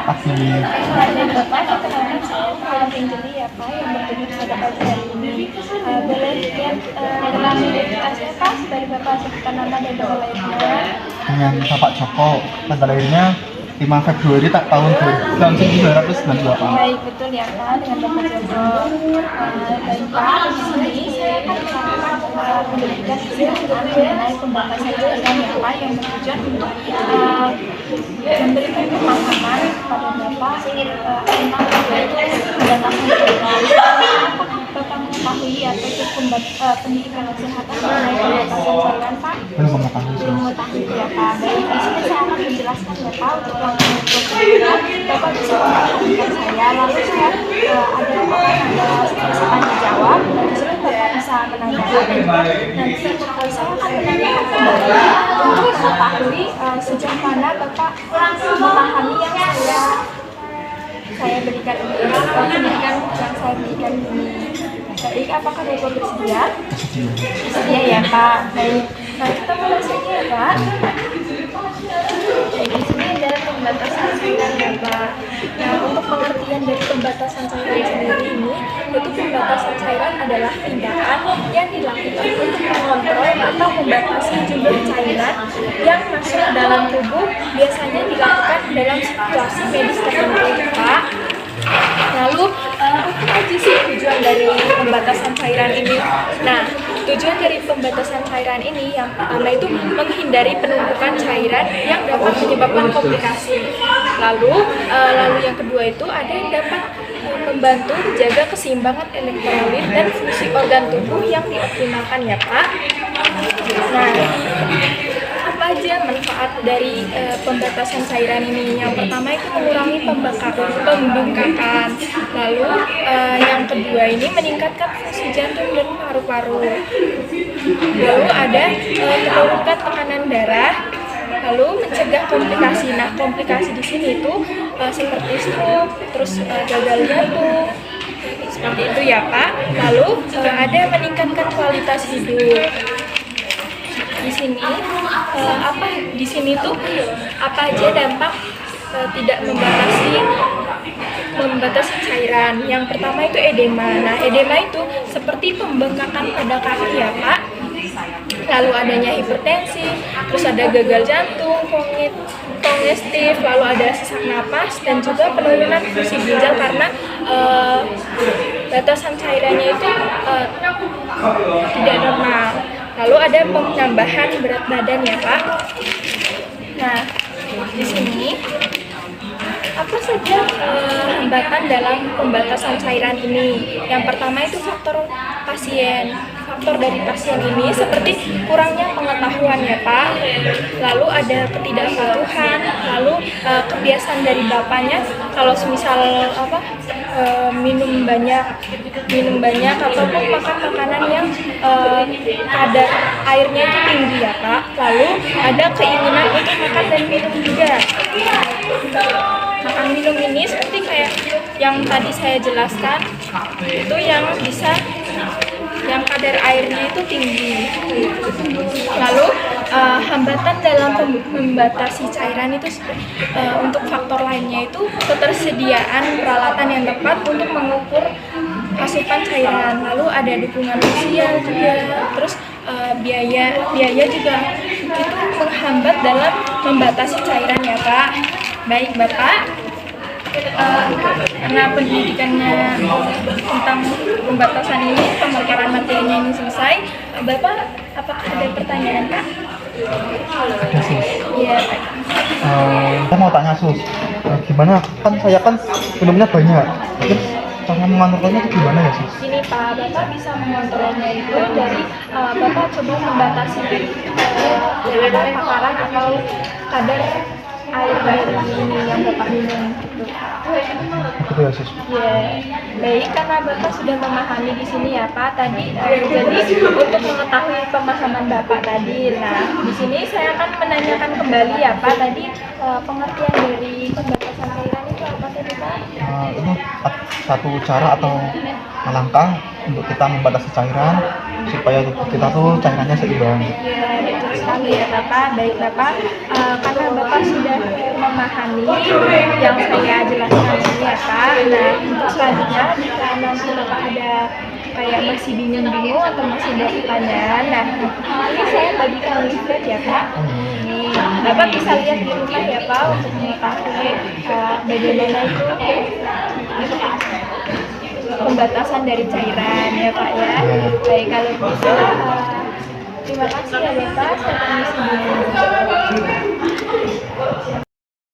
Pagi. Dan Bapak, perkenalkan saya Anjeli ya Pak, yang bertugas pada pagi hari ini. Boleh lihat kenal identitasnya Pak, dari Bapak sebutkan nama dan tanggal lahirnya. Dengan Bapak Joko, tanggal lahirnya 5 Februari tahun 1998. Baik, betul ya Pak, dengan Bapak Joko. Baik Pak, di sini saya akan memberikan sedikit mengenai pembatasan cairan ya Pak, yang bertujuan untuk memberikan pemahaman kepada Bapak tentang pembatasan cairan. Bapak mengetahui atau ikut pendidikan kesehatan mengenai pembatasan cairan Pak? Belum mengetahui. Belum mengetahui ya Pak. Baik, di sini saya akan menjelaskan ya Pak untuk pelaksanaan prosedurnya. Bapak bisa menghubungi saya, lalu saya ada tanya jawab. Dan di sini Bapak bisa menanyakan. Nanti saya akan menanyakan kembali untuk mengetahui sejauh mana Bapak memahami yang saya berikan pendidikan yang saya berikan ini. Baik, apakah Bapak bersedia? Bersedia ya Pak. Baik, nah kita mulai saja ya Pak. Baik, di sini adalah pembatasan cairan ya Pak. Nah, untuk pengertian dari pembatasan cairan sendiri ini, yaitu pembatasan cairan adalah tindakan yang dilakukan untuk mengontrol atau membatasi jumlah cairan yang masuk dalam tubuh, biasanya dilakukan dalam situasi medis tertentu Pak. Lalu apa aja sih tujuan dari pembatasan cairan ini? Nah, tujuan dari pembatasan cairan ini yang pertama itu menghindari penumpukan cairan yang dapat menyebabkan komplikasi. Lalu yang kedua itu ada yang dapat membantu menjaga keseimbangan elektrolit dan fungsi organ tubuh yang dioptimalkan ya Pak. Nah, apa aja manfaat dari pembatasan cairan ini? Yang pertama itu mengurangi pembengkakan. Lalu yang kedua ini meningkatkan fungsi jantung dan paru-paru. Lalu ada menurunkan tekanan darah. Lalu mencegah komplikasi. Nah, komplikasi di sini itu seperti stroke, terus gagal jantung, seperti itu ya Pak. Lalu ada meningkatkan kualitas hidup. Di sini di sini tuh apa aja dampak tidak membatasi cairan. Yang pertama itu edema. Nah, edema itu seperti pembengkakan pada kaki ya Pak. Lalu adanya hipertensi, terus ada gagal jantung, kongestif, lalu ada sesak napas dan juga penurunan fungsi ginjal karena batasan cairannya itu tidak normal. Lalu ada penambahan berat badan ya Pak. Nah, di sini apa saja hambatan dalam pembatasan cairan ini? Yang pertama itu faktor dari pasien ini seperti kurangnya pengetahuan ya Pak. Lalu ada ketidakpatuhan, lalu kebiasaan dari bapaknya kalau semisal minum banyak ataupun makan makanan yang kadar airnya itu tinggi ya Pak. Lalu ada keinginan untuk makan dan minum juga. Makan minum ini seperti kayak yang tadi saya jelaskan, itu yang kadar airnya itu tinggi. Lalu hambatan dalam membatasi cairan itu untuk faktor lainnya itu ketersediaan peralatan yang tepat untuk mengukur asupan cairan. Lalu ada dukungan usia juga, terus biaya juga itu menghambat dalam membatasi cairan ya Pak. Baik Bapak, karena pendidikannya tentang pembatasan ini, pemaparan materinya ini selesai, Bapak apakah ada pertanyaan Kak? Iya. Saya mau tanya Sus, gimana? Saya minumnya banyak. Terus cara mengontrolnya itu gimana ya Sus? Ini Pak, Bapak bisa mengontrolnya itu dari Bapak coba membatasi paparan atau kadar air dari ini yang Bapak minum. Begitu ya Sus? Ya, baik, karena Bapak sudah memahami di sini ya Pak tadi. Jadi untuk mengetahui pemahaman Bapak tadi, nah di sini saya akan menanyakan kembali ya Pak tadi pengertian dari pembatasan cairan itu apa sih Pak? Itu satu cara atau langkah untuk kita membatasi cairan supaya tubuh kita tuh cairannya seimbang. Ya, betul sekali ya Bapak. Baik Bapak, karena Bapak sudah memahami yang saya jelaskan ini ya Pak. Nah, untuk selanjutnya jika nanti Bapak ada kayak masih bingung-bingung atau masih ada pertanyaan, nah ini saya bagikan leaflet ya Pak. Ini Bapak bisa lihat di rumah ya Pak untuk mengetahui bagaimana itu pembatasan dari cairan ya Pak ya. Baik, kalau gitu terima kasih ya Bapak, saya permisi dulu.